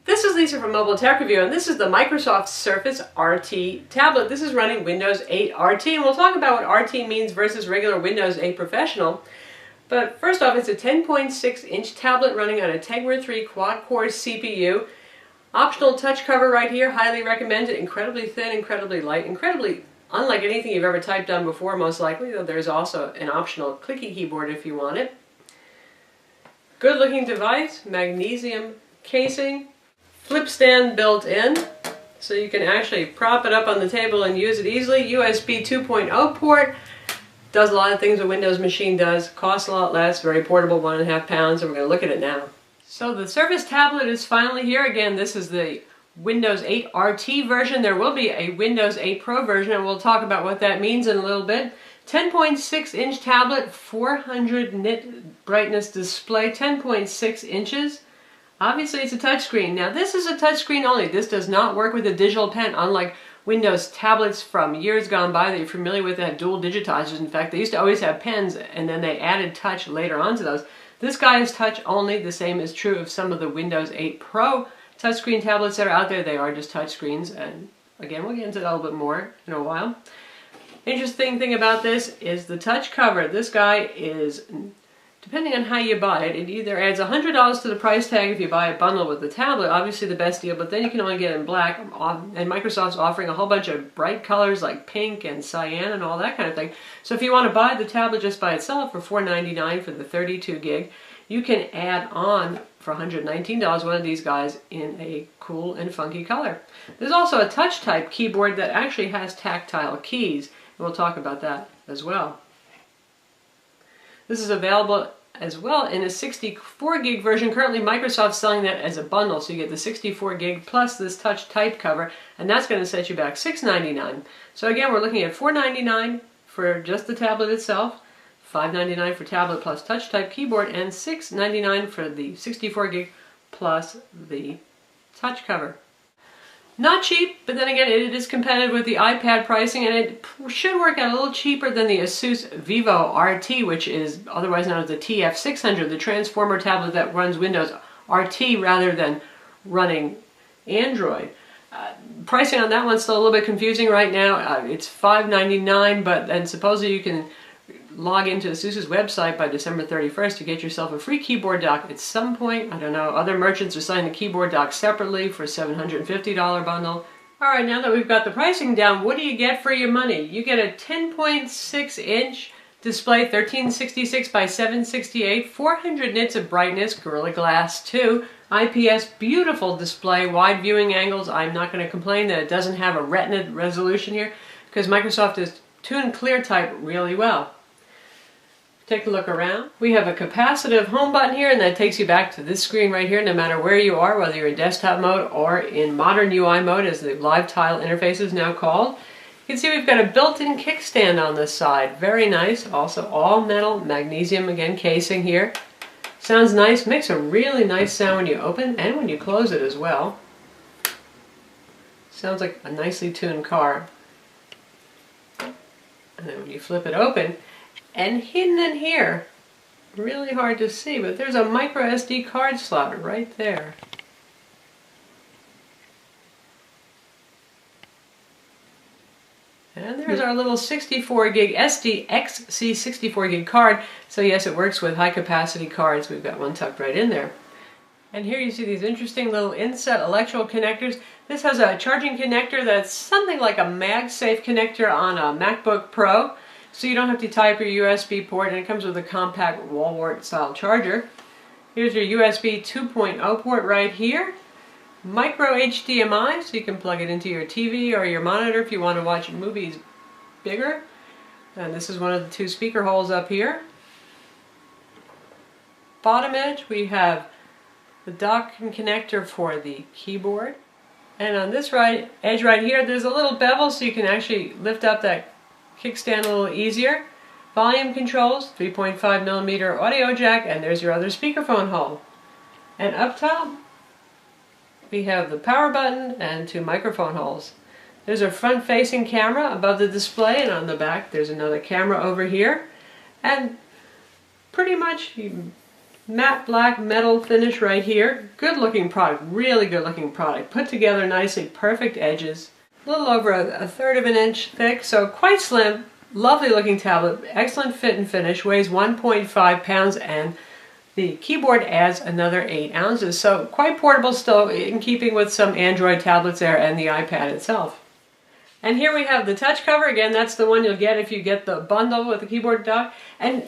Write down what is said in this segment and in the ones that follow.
This is Lisa from Mobile Tech Review, and this is the Microsoft Surface RT tablet. This is running Windows 8 RT, and we'll talk about what RT means versus regular Windows 8 Professional. But first off, it's a 10.6-inch tablet running on a Tegra 3 quad-core CPU. Optional touch cover right here, highly recommended. Incredibly thin, incredibly light, incredibly unlike anything you've ever typed on before, most likely, though there's also an optional clicky keyboard if you want it. Good looking device, magnesium casing. Flip stand built in, so you can actually prop it up on the table and use it easily. USB 2.0 port, does a lot of things a Windows machine does, costs a lot less, very portable, 1.5 pounds, and we're going to look at it now. So the Surface tablet is finally here. Again, this is the Windows 8 RT version. There will be a Windows 8 Pro version, and we'll talk about what that means in a little bit. 10.6-inch tablet, 400 nit brightness display, 10.6 inches. Obviously it's a touchscreen. Now this is a touchscreen only. This does not work with a digital pen, unlike Windows tablets from years gone by that you're familiar with that have dual digitizers. In fact, they used to always have pens and then they added touch later onto those. This guy is touch only. The same is true of some of the Windows 8 Pro touchscreen tablets that are out there. They are just touchscreens, and again we'll get into that a little bit more in a while. Interesting thing about this is the touch cover. This guy is, depending on how you buy it, it either adds $100 to the price tag if you buy a bundle with the tablet, obviously the best deal, but then you can only get it in black, and Microsoft's offering a whole bunch of bright colors like pink and cyan and all that kind of thing. So if you want to buy the tablet just by itself for $499 for the 32 gig, you can add on for $119 one of these guys in a cool and funky color. There's also a touch type keyboard that actually has tactile keys, and we'll talk about that as well. This is available as well in a 64 gig version. Currently Microsoft's selling that as a bundle, so you get the 64 gig plus this touch type cover, and that's going to set you back $699. So again, we're looking at $499 for just the tablet itself, $599 for tablet plus touch type keyboard, and $699 for the 64 gig plus the touch cover. Not cheap, but then again, it is competitive with the iPad pricing, and it should work out a little cheaper than the Asus Vivo RT, which is otherwise known as the TF600, the transformer tablet that runs Windows RT rather than running Android. Pricing on that one's still a little bit confusing right now. It's $599, but then supposedly you can log into Asus's website by December 31st to get yourself a free keyboard dock at some point. I don't know, other merchants are selling the keyboard dock separately for a $750 bundle. Alright, now that we've got the pricing down, what do you get for your money? You get a 10.6-inch display, 1366 by 768, 400 nits of brightness, Gorilla Glass 2, IPS, beautiful display, wide viewing angles. I'm not going to complain that it doesn't have a Retina resolution here, because Microsoft has tuned ClearType really well. Take a look around. We have a capacitive home button here, and that takes you back to this screen right here, no matter where you are, whether you're in desktop mode or in modern UI mode, as the live tile interface is now called. You can see we've got a built-in kickstand on this side. Very nice. Also all metal, magnesium, again, casing here. Sounds nice. Makes a really nice sound when you open and when you close it as well. Sounds like a nicely tuned car. And then when you flip it open, and hidden in here, really hard to see, but there's a micro SD card slot right there. And there's our little 64 gig SDXC 64 gig card. So yes, it works with high capacity cards. We've got one tucked right in there. And here you see these interesting little inset electrical connectors. This has a charging connector that's something like a MagSafe connector on a MacBook Pro. So you don't have to type your USB port, and it comes with a compact wall wart style charger. Here's your USB 2.0 port right here. Micro HDMI, so you can plug it into your TV or your monitor if you want to watch movies bigger. And this is one of the two speaker holes up here. Bottom edge, we have the dock and connector for the keyboard. And on this edge right here, there's a little bevel so you can actually lift up that kickstand a little easier. Volume controls, 3.5mm audio jack, and there's your other speakerphone hole. And up top, we have the power button and two microphone holes. There's a front-facing camera above the display, and on the back there's another camera over here. And pretty much Matte black metal finish right here. Good looking product, really good looking product. Put together nicely, perfect edges. A little over a third of an inch thick, so quite slim. Lovely looking tablet, excellent fit and finish, weighs 1.5 pounds, and the keyboard adds another 8 ounces. So quite portable still, in keeping with some Android tablets there and the iPad itself. And here we have the touch cover. Again, that's the one you'll get if you get the bundle with the keyboard dock. And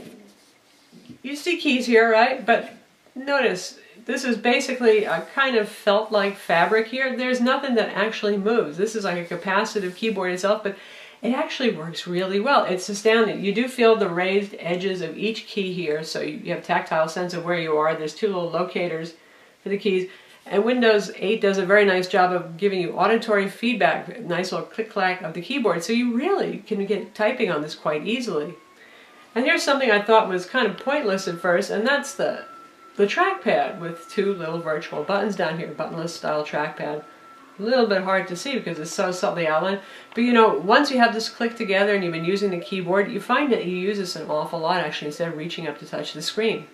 you see keys here, right? But notice, this is basically a kind of felt-like fabric here. There's nothing that actually moves. This is like a capacitive keyboard itself, but it actually works really well. It's astounding. You do feel the raised edges of each key here, so you have tactile sense of where you are. There's 2 little locators for the keys. And Windows 8 does a very nice job of giving you auditory feedback, a nice little click-clack of the keyboard, so you really can get typing on this quite easily. And here's something I thought was kind of pointless at first, and that's the trackpad with 2 little virtual buttons down here, buttonless style trackpad. A little bit hard to see because it's so subtly outlined, but you know, once you have this clicked together and you've been using the keyboard, you find that you use this an awful lot actually, instead of reaching up to touch the screen.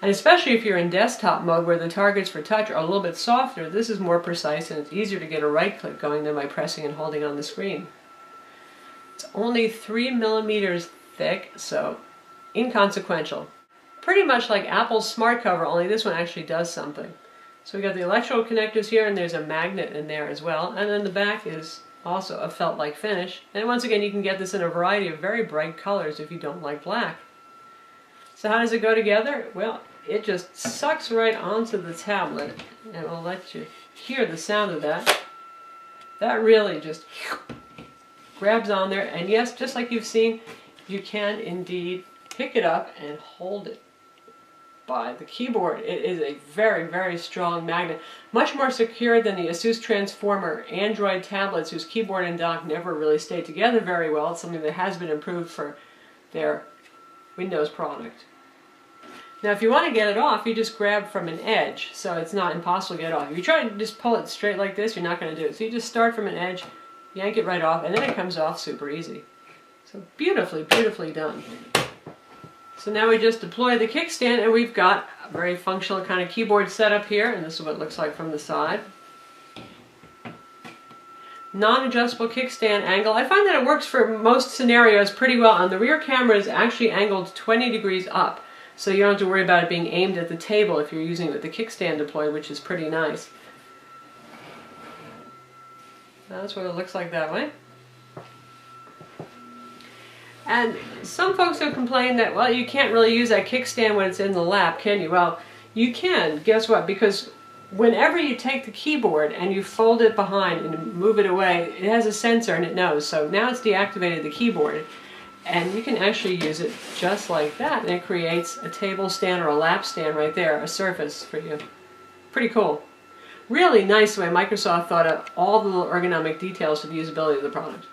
And especially if you're in desktop mode where the targets for touch are a little bit softer, this is more precise and it's easier to get a right click going than by pressing and holding on the screen. It's only 3 millimeters thick, so inconsequential. Pretty much like Apple's smart cover, only this one actually does something. So we got the electrical connectors here, and there's a magnet in there as well, and then the back is also a felt-like finish. And once again, you can get this in a variety of very bright colors if you don't like black. So how does it go together? Well, it just sucks right onto the tablet, and I'll let you hear the sound of that. That really just grabs on there, and yes, just like you've seen, you can indeed pick it up and hold it by the keyboard. It is a very, very strong magnet. Much more secure than the Asus Transformer Android tablets, whose keyboard and dock never really stay together very well. It's something that has been improved for their Windows product. Now if you want to get it off, you just grab from an edge, so it's not impossible to get off. If you try to just pull it straight like this, you're not going to do it. So you just start from an edge, yank it right off, and then it comes off super easy. So beautifully, beautifully done. So now we just deploy the kickstand, and we've got a very functional kind of keyboard setup here, and this is what it looks like from the side. Non-adjustable kickstand angle. I find that it works for most scenarios pretty well, and the rear camera is actually angled 20 degrees up, so you don't have to worry about it being aimed at the table if you're using it with the kickstand deployed, which is pretty nice. That's what it looks like that way. And some folks have complained that, well, you can't really use that kickstand when it's in the lap, can you? Well, you can. Guess what? Because whenever you take the keyboard and you fold it behind and move it away, it has a sensor and it knows. So now it's deactivated the keyboard, and you can actually use it just like that, and it creates a table stand or a lap stand right there, a surface for you. Pretty cool. Really nice the way Microsoft thought of all the little ergonomic details for the usability of the product.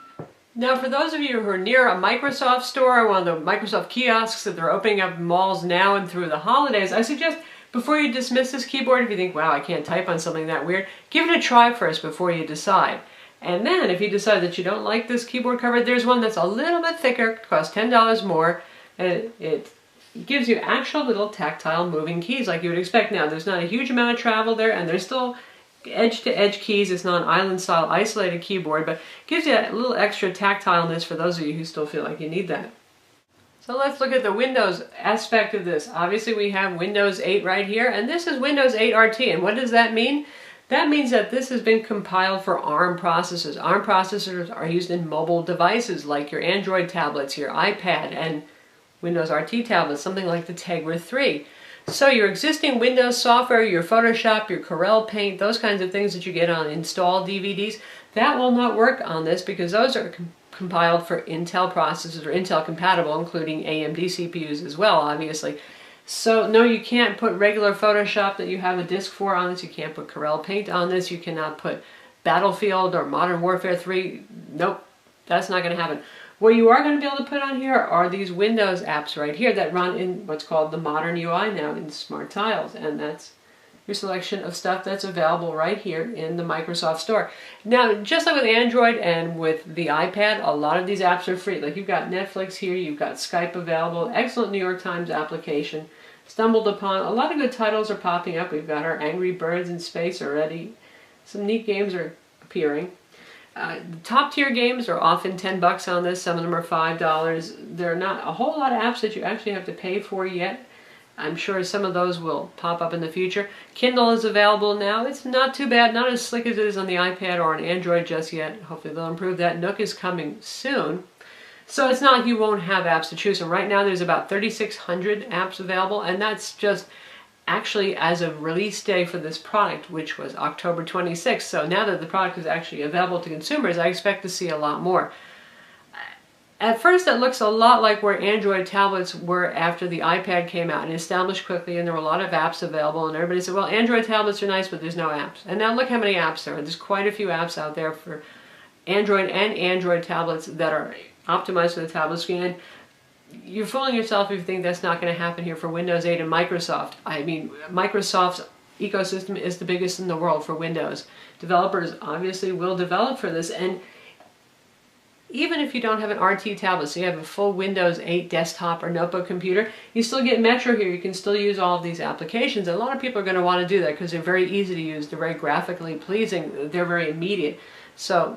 Now, for those of you who are near a Microsoft store or one of the Microsoft kiosks that they're opening up in malls now and through the holidays, I suggest before you dismiss this keyboard, if you think, wow, I can't type on something that weird, give it a try first before you decide. And then, if you decide that you don't like this keyboard cover, there's one that's a little bit thicker, it costs $10 more, and it gives you actual little tactile moving keys like you would expect. Now, there's not a huge amount of travel there, and there's still edge-to-edge keys. It's not an island-style isolated keyboard, but gives you a little extra tactileness for those of you who still feel like you need that. So let's look at the Windows aspect of this. Obviously we have Windows 8 right here, and this is Windows 8 RT. And what does that mean? That means that this has been compiled for ARM processors. ARM processors are used in mobile devices like your Android tablets, your iPad, and Windows RT tablets, something like the Tegra 3. So your existing Windows software, your Photoshop, your Corel Paint, those kinds of things that you get on install DVDs, that will not work on this because those are compiled for Intel processors or Intel compatible, including AMD CPUs as well, obviously. So no, you can't put regular Photoshop that you have a disk for on this. You can't put Corel Paint on this. You cannot put Battlefield or Modern Warfare 3. Nope, that's not going to happen. What you are going to be able to put on here are these Windows apps right here that run in what's called the Modern UI now in Smart Tiles, and that's your selection of stuff that's available right here in the Microsoft Store. Now, just like with Android and with the iPad, a lot of these apps are free. Like you've got Netflix here, you've got Skype available, excellent New York Times application, stumbled upon. A lot of good titles are popping up. We've got our Angry Birds in space already. Some neat games are appearing. Top tier games are often $10 on this. Some of them are $5. There are not a whole lot of apps that you actually have to pay for yet. I'm sure some of those will pop up in the future. Kindle is available now. It's not too bad, not as slick as it is on the iPad or on Android just yet. Hopefully they'll improve that. Nook is coming soon. So it's not like you won't have apps to choose from. Right now there's about 3,600 apps available, and that's just actually as of release day for this product, which was October 26th. So now that the product is actually available to consumers, I expect to see a lot more. At first it looks a lot like where Android tablets were after the iPad came out and established quickly, and there were a lot of apps available, and everybody said, well, Android tablets are nice, but there's no apps. And now look how many apps there are. There's quite a few apps out there for Android and Android tablets that are optimized for the tablet screen. And you're fooling yourself if you think that's not going to happen here for Windows 8 and Microsoft. I mean, Microsoft's ecosystem is the biggest in the world for Windows. Developers obviously will develop for this, and even if you don't have an RT tablet, so you have a full Windows 8 desktop or notebook computer, you still get Metro here. You can still use all of these applications. And a lot of people are going to want to do that because they're very easy to use, they're very graphically pleasing, they're very immediate. So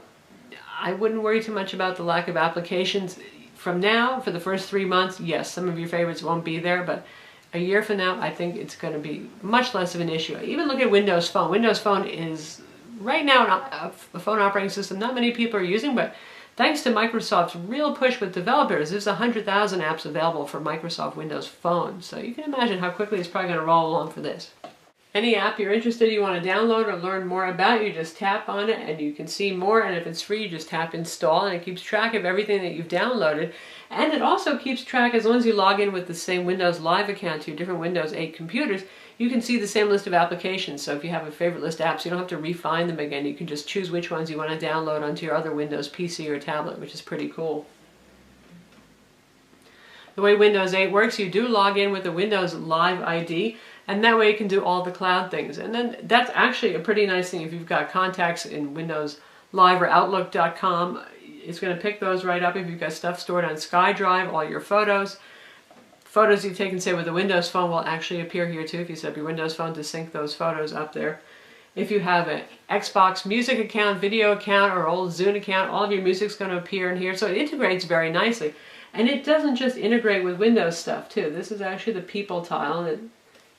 I wouldn't worry too much about the lack of applications. From now, for the first 3 months, yes, some of your favorites won't be there, but a year from now, I think it's going to be much less of an issue. Even look at Windows Phone. Windows Phone is right now a phone operating system not many people are using, but thanks to Microsoft's real push with developers, there's 100,000 apps available for Microsoft Windows Phone. So you can imagine how quickly it's probably going to roll along for this. Any app you're interested in, you want to download or learn more about, you just tap on it and you can see more, and if it's free you just tap install and it keeps track of everything that you've downloaded. And it also keeps track, as long as you log in with the same Windows Live account to your different Windows 8 computers, you can see the same list of applications. So if you have a favorite list of apps, you don't have to refine them again. You can just choose which ones you want to download onto your other Windows PC or tablet, which is pretty cool. The way Windows 8 works, you do log in with the Windows Live ID, and that way you can do all the cloud things. And then that's actually a pretty nice thing if you've got contacts in Windows Live or Outlook.com. It's going to pick those right up. If you've got stuff stored on SkyDrive, all your photos you've taken, say, with a Windows Phone will actually appear here too if you set up your Windows Phone to sync those photos up there. If you have an Xbox Music account, video account, or old Zune account, all of your music's going to appear in here. So it integrates very nicely. And it doesn't just integrate with Windows stuff too. This is actually the People tile, and it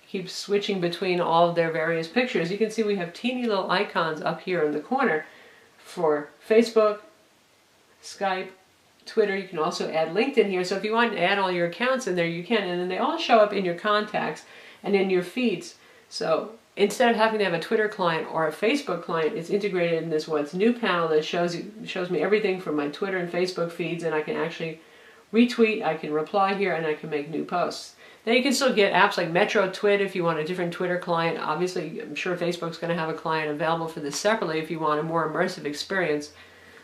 keeps switching between all of their various pictures. You can see we have teeny little icons up here in the corner for Facebook, Skype, Twitter. You can also add LinkedIn here. So if you want to add all your accounts in there, you can. And then they all show up in your contacts and in your feeds. So instead of having to have a Twitter client or a Facebook client, it's integrated in this What's New panel that shows me everything from my Twitter and Facebook feeds, and I can actually retweet, I can reply here, and I can make new posts. Then you can still get apps like Metro Twit if you want a different Twitter client. Obviously, I'm sure Facebook's going to have a client available for this separately if you want a more immersive experience.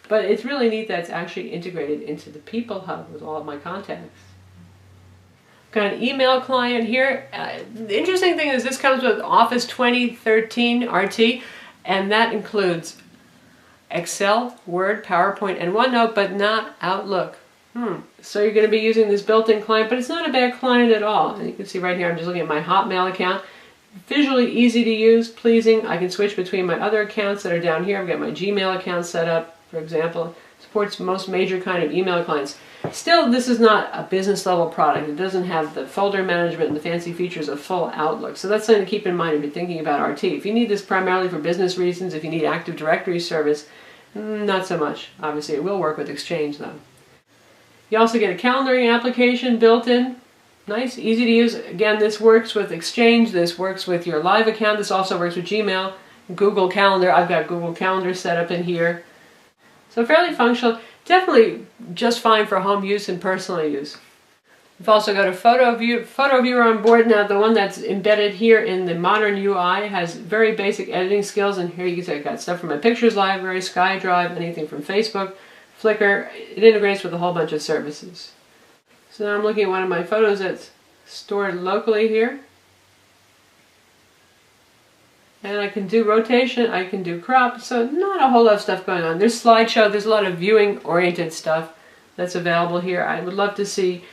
But it's really neat that it's actually integrated into the People Hub with all of my contacts. Got an email client here. The interesting thing is this comes with Office 2013 RT, and that includes Excel, Word, PowerPoint, and OneNote, but not Outlook. So you're going to be using this built-in client, but it's not a bad client at all. And you can see right here, I'm just looking at my Hotmail account. Visually easy to use, pleasing. I can switch between my other accounts that are down here. I've got my Gmail account set up, for example. Supports most major kind of email clients. Still, this is not a business level product. It doesn't have the folder management and the fancy features of full Outlook. So that's something to keep in mind if you're thinking about RT. If you need this primarily for business reasons, if you need Active Directory service, not so much. Obviously, it will work with Exchange though. You also get a calendaring application built in. Nice, easy to use. Again, this works with Exchange, this works with your Live account, this also works with Gmail, Google Calendar. I've got Google Calendar set up in here. So fairly functional, definitely just fine for home use and personal use. We've also got a photo viewer on board now. The one that's embedded here in the modern UI has very basic editing skills, and here you can see I've got stuff from my pictures library, SkyDrive, anything from Facebook, Flickr. It integrates with a whole bunch of services. So now I'm looking at one of my photos that's stored locally here. And I can do rotation, I can do crop, so not a whole lot of stuff going on. There's slideshow, there's a lot of viewing oriented stuff that's available here. I would love to see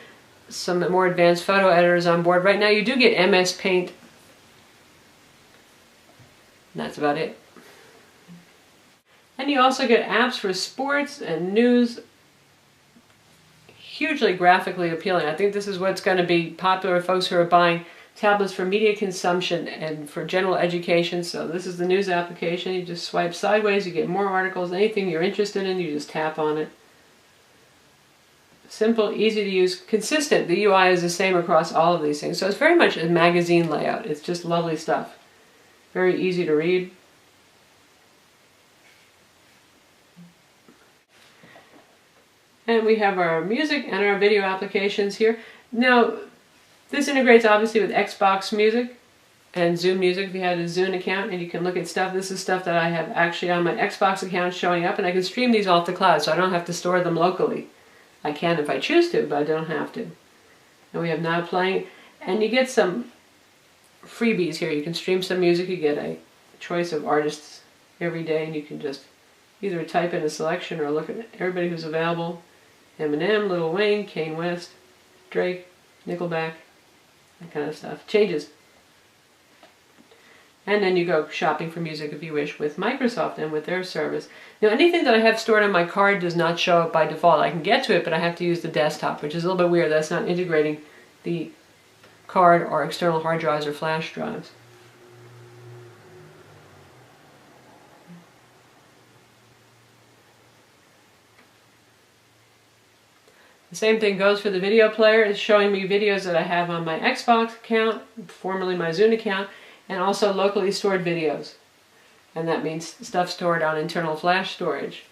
some more advanced photo editors on board. Right now you do get MS Paint. And that's about it. And you also get apps for sports and news. Hugely graphically appealing. I think this is what's going to be popular with folks who are buying tablets for media consumption and for general education. So this is the news application. You just swipe sideways, you get more articles, anything you're interested in, you just tap on it. Simple, easy to use, consistent. The UI is the same across all of these things. So it's very much a magazine layout. It's just lovely stuff. Very easy to read. And we have our music and our video applications here. Now, this integrates obviously with Xbox Music and Zune Music if you had a Zune account, and you can look at stuff. This is stuff that I have actually on my Xbox account showing up, and I can stream these off the cloud, so I don't have to store them locally. I can if I choose to, but I don't have to. And we have Now Playing, and you get some freebies here. You can stream some music, you get a choice of artists every day, and you can just either type in a selection or look at everybody who's available. Eminem, Lil Wayne, Kanye West, Drake, Nickelback, that kind of stuff. Changes. And then you go shopping for music if you wish with Microsoft and with their service. Now anything that I have stored on my card does not show up by default. I can get to it, but I have to use the desktop, which is a little bit weird. That's not integrating the card or external hard drives or flash drives. The same thing goes for the video player. It's showing me videos that I have on my Xbox account, formerly my Zune account, and also locally stored videos. And that means stuff stored on internal flash storage.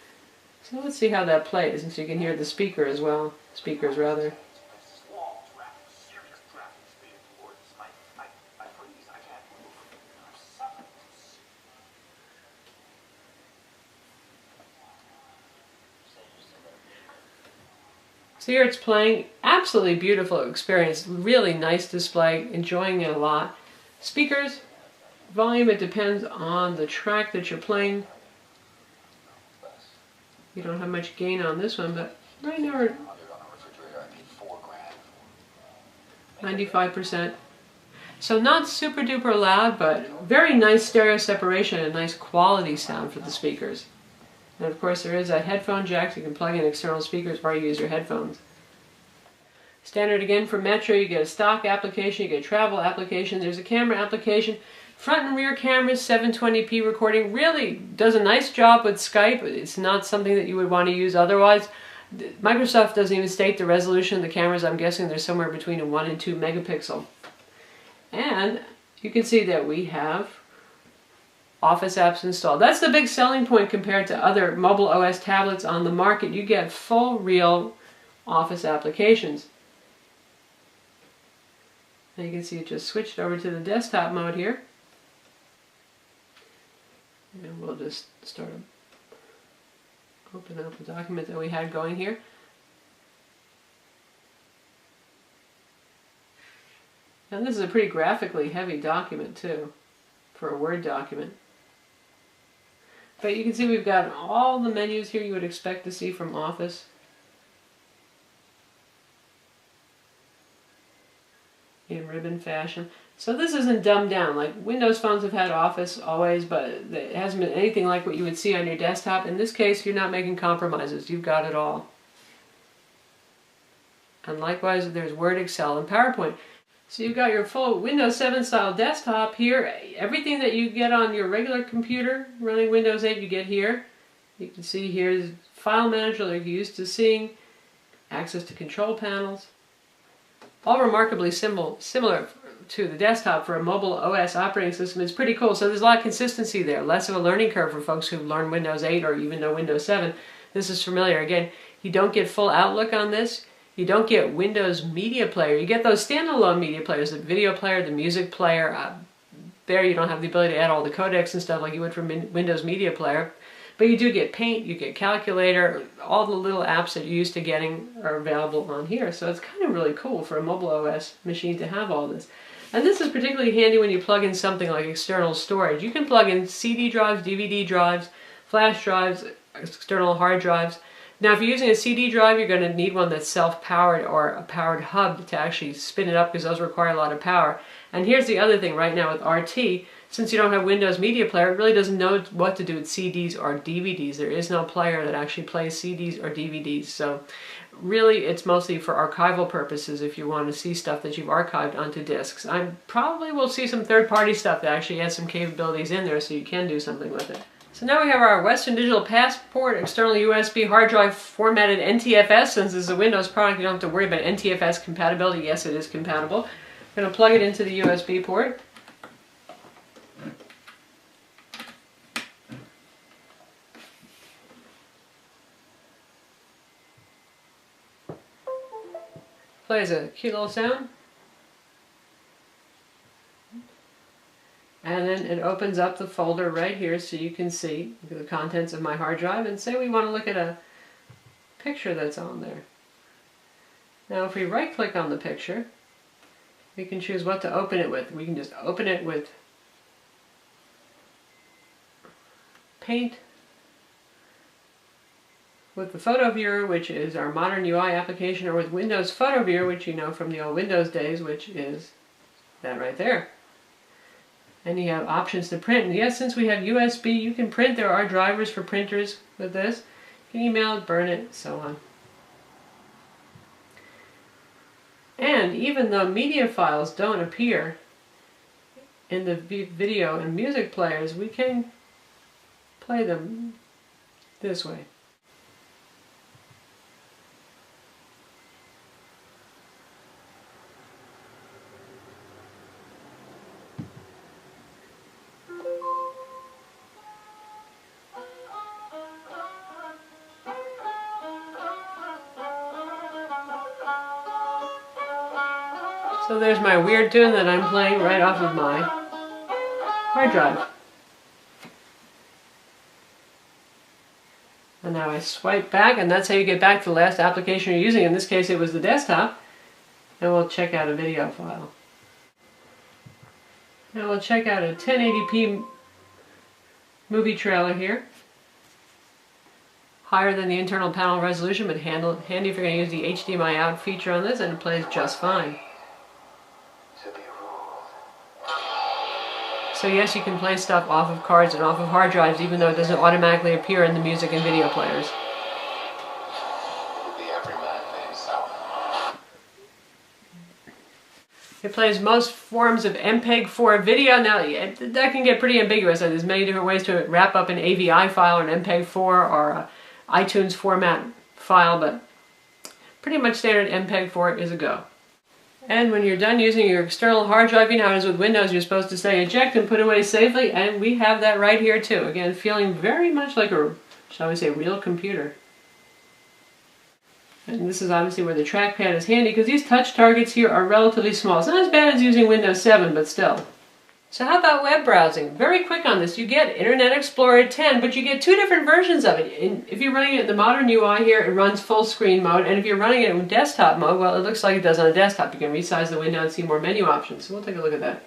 So let's see how that plays, and so you can hear the speaker as well. Speakers, rather. So here it's playing. Absolutely beautiful experience. Really nice display. Enjoying it a lot. Speakers, volume, it depends on the track that you're playing. You don't have much gain on this one, but right now we're 95%. So not super duper loud, but very nice stereo separation and nice quality sound for the speakers. And of course there is a headphone jack, so you can plug in external speakers or use your headphones. Standard again for Metro, you get a stock application, you get a travel application, there's a camera application. Front and rear cameras, 720p recording, really does a nice job with Skype. It's not something that you would want to use otherwise. Microsoft doesn't even state the resolution of the cameras. I'm guessing they're somewhere between a 1 and 2 megapixel. And you can see that we have Office apps installed. That's the big selling point compared to other mobile OS tablets on the market. You get full, real Office applications. And you can see it just switched over to the desktop mode here. And we'll just start open up the document that we had going here. And this is a pretty graphically heavy document too, for a Word document. But you can see we've got all the menus here you would expect to see from Office. In ribbon fashion. So this isn't dumbed down. Like Windows phones have had Office always, but it hasn't been anything like what you would see on your desktop. In this case, you're not making compromises. You've got it all. And likewise, there's Word, Excel, and PowerPoint. So you've got your full Windows 7 style desktop here. Everything that you get on your regular computer running Windows 8, you get here. You can see here's File Manager like you're used to seeing. Access to control panels. All remarkably similar to the desktop for a mobile OS operating system. It's pretty cool. So there's a lot of consistency there. Less of a learning curve for folks who've learned Windows 8 or even know Windows 7. This is familiar. Again, you don't get full Outlook on this. You don't get Windows Media Player. You get those standalone media players, the video player, the music player. There you don't have the ability to add all the codecs and stuff like you would from Windows Media Player. But you do get Paint, you get Calculator, all the little apps that you're used to getting are available on here. So it's kind of really cool for a mobile OS machine to have all this. And this is particularly handy when you plug in something like external storage. You can plug in CD drives, DVD drives, flash drives, external hard drives. Now if you're using a CD drive, you're going to need one that's self-powered or a powered hub to actually spin it up, because those require a lot of power. And here's the other thing right now with RT, since you don't have Windows Media Player, it really doesn't know what to do with CDs or DVDs. There is no player that actually plays CDs or DVDs. So really it's mostly for archival purposes if you want to see stuff that you've archived onto disks. I probably will see some third-party stuff that actually has some capabilities in there so you can do something with it. So now we have our Western Digital Passport external USB hard drive formatted NTFS. Since this is a Windows product, you don't have to worry about NTFS compatibility. Yes, it is compatible. I'm going to plug it into the USB port. Plays a cute little sound. And then it opens up the folder right here so you can see the contents of my hard drive, and say we want to look at a picture that's on there. Now if we right click on the picture, we can choose what to open it with. We can just open it with Paint, with the Photo Viewer, which is our modern UI application, or with Windows Photo Viewer, which you know from the old Windows days, which is that right there. And you have options to print. And yes, since we have USB, you can print. There are drivers for printers with this. You can email it, burn it, so on. And even though media files don't appear in the video and music players, we can play them this way. So there's my weird tune that I'm playing right off of my hard drive. And now I swipe back, and that's how you get back to the last application you're using. In this case it was the desktop. And we'll check out a video file. Now we'll check out a 1080p movie trailer here. Higher than the internal panel resolution, but handy if you're going to use the HDMI out feature on this, and it plays just fine. So yes, you can play stuff off of cards and off of hard drives, even though it doesn't automatically appear in the music and video players. It plays most forms of MPEG-4 video. Now, that can get pretty ambiguous. There's many different ways to wrap up an AVI file, or an MPEG-4, or an iTunes format file, but pretty much standard MPEG-4 is a go. And when you're done using your external hard drive, you know how it is with Windows, you're supposed to say eject and put away safely, and we have that right here too. Again, feeling very much like a, shall we say, real computer. And this is obviously where the trackpad is handy, because these touch targets here are relatively small. It's not as bad as using Windows 7, but still. So how about web browsing? Very quick on this. You get Internet Explorer 10, but you get two different versions of it. If you're running it in the modern UI here, it runs full screen mode, and if you're running it in desktop mode, well, it looks like it does on a desktop. You can resize the window and see more menu options. So we'll take a look at that.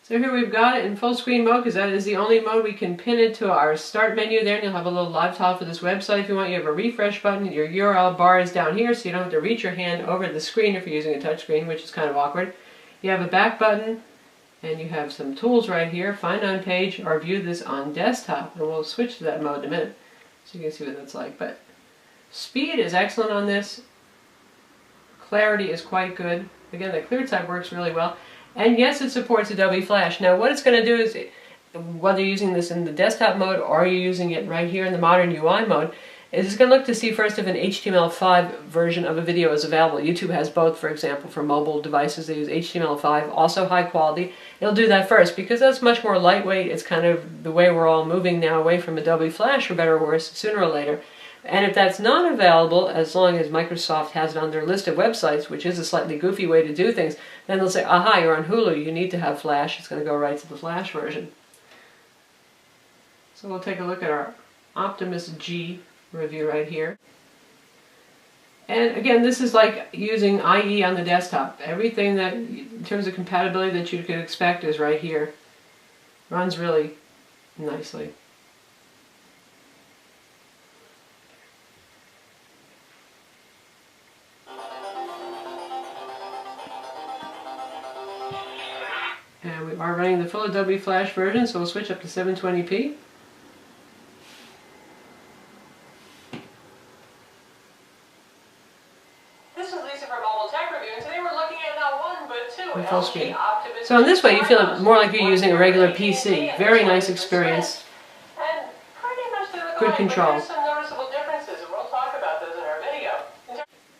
So here we've got it in full screen mode, because that is the only mode we can pin it to our start menu there, and you'll have a little live tile for this website if you want. You have a refresh button. Your URL bar is down here, so you don't have to reach your hand over the screen if you're using a touch screen, which is kind of awkward. You have a back button, and you have some tools right here. Find on page or view this on desktop, and we'll switch to that mode in a minute so you can see what that's like. But speed is excellent on this. Clarity is quite good. Again, the clear type works really well. And yes, it supports Adobe Flash. Now what it's going to do is, whether you're using this in the desktop mode or you're using it right here in the modern UI mode, is it's going to look to see first if an HTML5 version of a video is available. YouTube has both, for example, for mobile devices. They use HTML5, also high quality. It'll do that first because that's much more lightweight. It's kind of the way we're all moving now away from Adobe Flash, for better or worse, sooner or later. And if that's not available, as long as Microsoft has it on their list of websites, which is a slightly goofy way to do things, then they'll say, aha, you're on Hulu, you need to have Flash. It's going to go right to the Flash version. So we'll take a look at our Optimus G review right here. And again, this is like using IE on the desktop. Everything that, in terms of compatibility, that you could expect is right here. Runs really nicely. And we are running the full Adobe Flash version, so we'll switch up to 720p. Full screen. So in this way you feel more like you're using a regular PC. Very nice experience. Good control.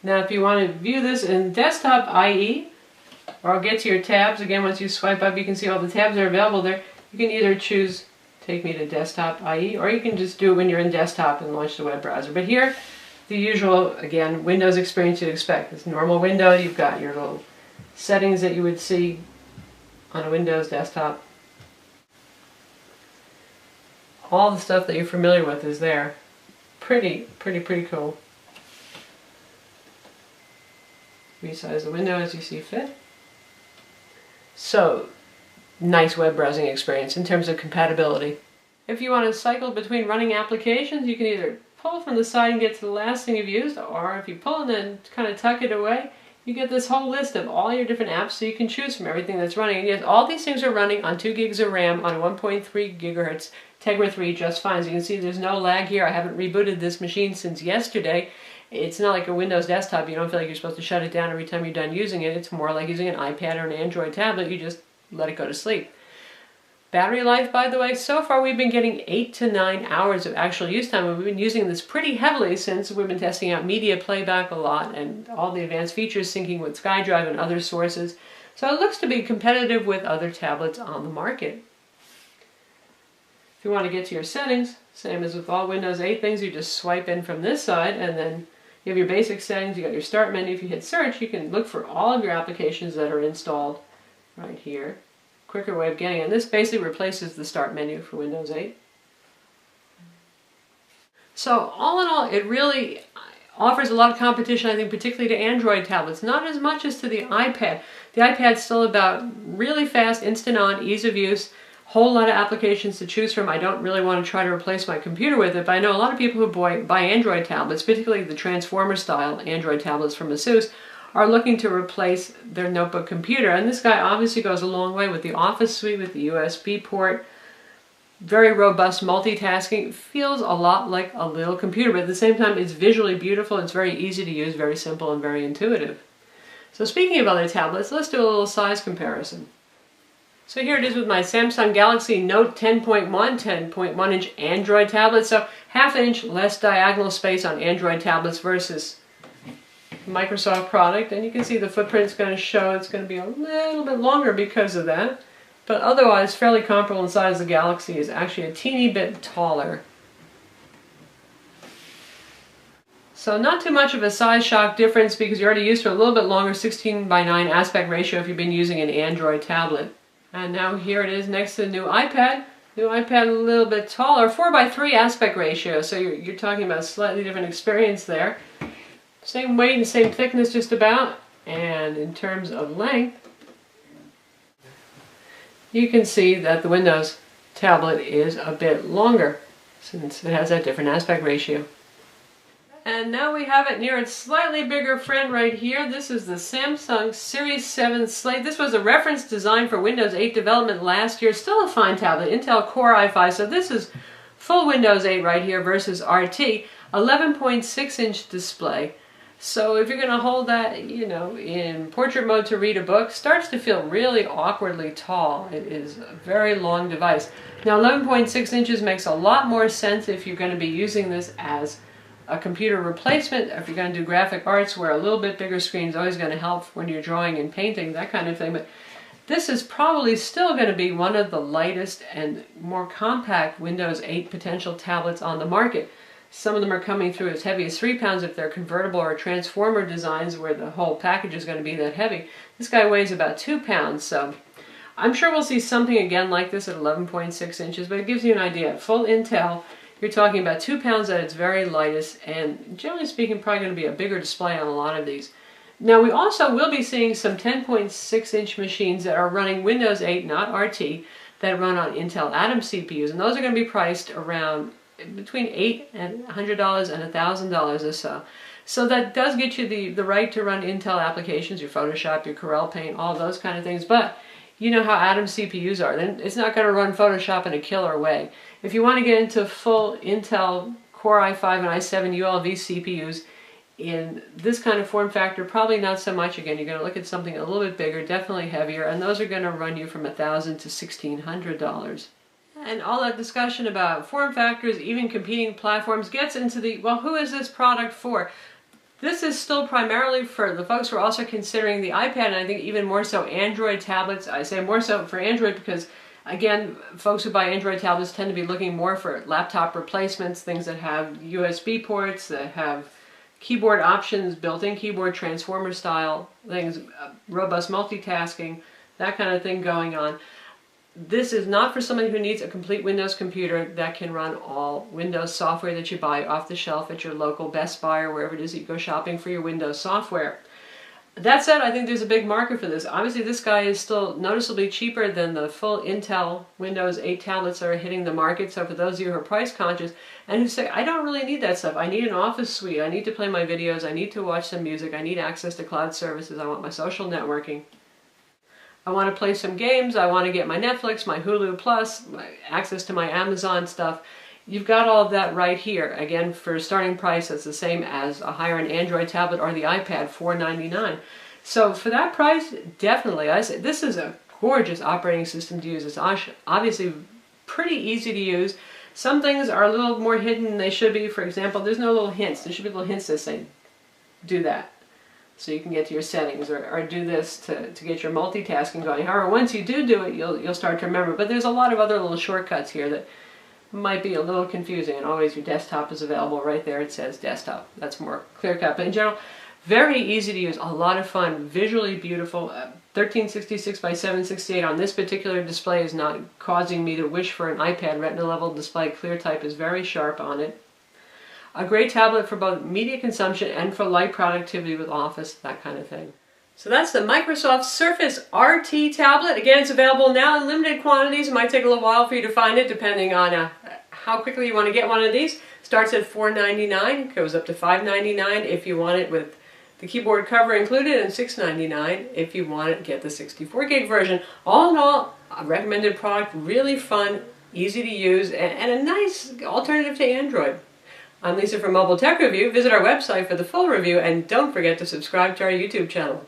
Now if you want to view this in desktop IE, or I'll get to your tabs, again once you swipe up you can see all the tabs that are available there. You can either choose take me to desktop IE, or you can just do it when you're in desktop and launch the web browser. But here, the usual, again, Windows experience you'd expect. This normal window, you've got your little settings that you would see on a Windows desktop. All the stuff that you're familiar with is there. Pretty cool. Resize the window as you see fit. So, nice web browsing experience in terms of compatibility. If you want to cycle between running applications, you can either pull from the side and get to the last thing you've used, or if you pull and then kind of tuck it away, you get this whole list of all your different apps, so you can choose from everything that's running. And yes, all these things are running on 2 gigs of RAM on a 1.3 gigahertz Tegra 3 just fine. So you can see there's no lag here. I haven't rebooted this machine since yesterday. It's not like a Windows desktop. You don't feel like you're supposed to shut it down every time you're done using it. It's more like using an iPad or an Android tablet. You just let it go to sleep. Battery life, by the way, so far we've been getting 8 to 9 hours of actual use time. We've been using this pretty heavily since we've been testing out media playback a lot and all the advanced features syncing with SkyDrive and other sources. So it looks to be competitive with other tablets on the market. If you want to get to your settings, same as with all Windows 8 things, you just swipe in from this side and then you have your basic settings, you got your start menu. If you hit search, you can look for all of your applications that are installed right here. Quicker way of getting it. And this basically replaces the start menu for Windows 8. So all in all, it really offers a lot of competition, I think, particularly to Android tablets. Not as much as to the iPad. The iPad's still about really fast, instant on, ease of use, whole lot of applications to choose from. I don't really want to try to replace my computer with it, but I know a lot of people who buy Android tablets, particularly the Transformer style Android tablets from ASUS, are looking to replace their notebook computer. And this guy obviously goes a long way with the Office suite, with the USB port. Very robust multitasking. Feels a lot like a little computer, but at the same time it's visually beautiful, it's very easy to use, very simple and very intuitive. So speaking of other tablets, let's do a little size comparison. So here it is with my Samsung Galaxy Note 10.1 inch Android tablet. So ½ inch less diagonal space on Android tablets versus Microsoft product, and you can see the footprint's going to show it's going to be a little bit longer because of that, but otherwise fairly comparable in size. The Galaxy is actually a teeny bit taller. So not too much of a size shock difference because you're already used to a little bit longer 16:9 aspect ratio if you've been using an Android tablet. And now here it is next to the new iPad. New iPad a little bit taller, 4:3 aspect ratio, so you're talking about a slightly different experience there. Same weight and same thickness just about, and in terms of length, you can see that the Windows tablet is a bit longer since it has that different aspect ratio. And now we have it near its slightly bigger friend right here. This is the Samsung Series 7 Slate. This was a reference design for Windows 8 development last year. Still a fine tablet, Intel Core i5, so this is full Windows 8 right here versus RT. 11.6 inch display. So if you're going to hold that, you know, in portrait mode to read a book, starts to feel really awkwardly tall. It is a very long device. Now 11.6 inches makes a lot more sense if you're going to be using this as a computer replacement. If you're going to do graphic arts where a little bit bigger screen is always going to help when you're drawing and painting, that kind of thing. But this is probably still going to be one of the lightest and more compact Windows 8 potential tablets on the market. Some of them are coming through as heavy as 3 pounds if they're convertible or transformer designs where the whole package is going to be that heavy. This guy weighs about 2 pounds, so I'm sure we'll see something again like this at 11.6 inches, but it gives you an idea. Full Intel, you're talking about 2 pounds at its very lightest, and generally speaking, probably going to be a bigger display on a lot of these. Now, we also will be seeing some 10.6 inch machines that are running Windows 8, not RT, that run on Intel Atom CPUs, and those are going to be priced around between $800 and $1,000 or so. So that does get you the right to run Intel applications, your Photoshop, your Corel Paint, all those kind of things. But you know how Atom CPUs are. Then it's not going to run Photoshop in a killer way. If you want to get into full Intel Core i5 and i7 ULV CPUs in this kind of form factor, probably not so much. Again, you're going to look at something a little bit bigger, definitely heavier, and those are going to run you from $1,000 to $1,600. And all that discussion about form factors, even competing platforms, gets into the, well, who is this product for? This is still primarily for the folks who are also considering the iPad, and I think even more so Android tablets. I say more so for Android because, again, folks who buy Android tablets tend to be looking more for laptop replacements, things that have USB ports, that have keyboard options, built-in keyboard transformer style things, robust multitasking, that kind of thing going on. This is not for somebody who needs a complete Windows computer that can run all Windows software that you buy off the shelf at your local Best Buy or wherever it is that you go shopping for your Windows software. That said, I think there's a big market for this. Obviously, this guy is still noticeably cheaper than the full Intel Windows 8 tablets that are hitting the market. So for those of you who are price conscious and who say, I don't really need that stuff. I need an office suite. I need to play my videos. I need to watch some music. I need access to cloud services. I want my social networking. I want to play some games, I want to get my Netflix, my Hulu Plus, access to my Amazon stuff. You've got all of that right here. Again, for a starting price, that's the same as a higher-end Android tablet or the iPad, $499. So for that price, definitely, I say this is a gorgeous operating system to use. It's obviously pretty easy to use. Some things are a little more hidden than they should be. For example, there's no little hints. There should be little hints that say, do that, so you can get to your settings, or do this to get your multitasking going. However, once you do it, you'll start to remember. But there's a lot of other little shortcuts here that might be a little confusing, and always your desktop is available right there. It says desktop. That's more clear-cut. But in general, very easy to use, a lot of fun, visually beautiful. 1366 by 768 on this particular display is not causing me to wish for an iPad Retina level display. ClearType is very sharp on it. A great tablet for both media consumption and for light productivity with Office, that kind of thing. So that's the Microsoft Surface RT tablet. Again, it's available now in limited quantities. It might take a little while for you to find it, depending on how quickly you want to get one of these. Starts at $499, goes up to $599 if you want it with the keyboard cover included, and $699 if you want it, get the 64 gig version. All in all, a recommended product, really fun, easy to use, and a nice alternative to Android. I'm Lisa from Mobile Tech Review. Visit our website for the full review, and don't forget to subscribe to our YouTube channel.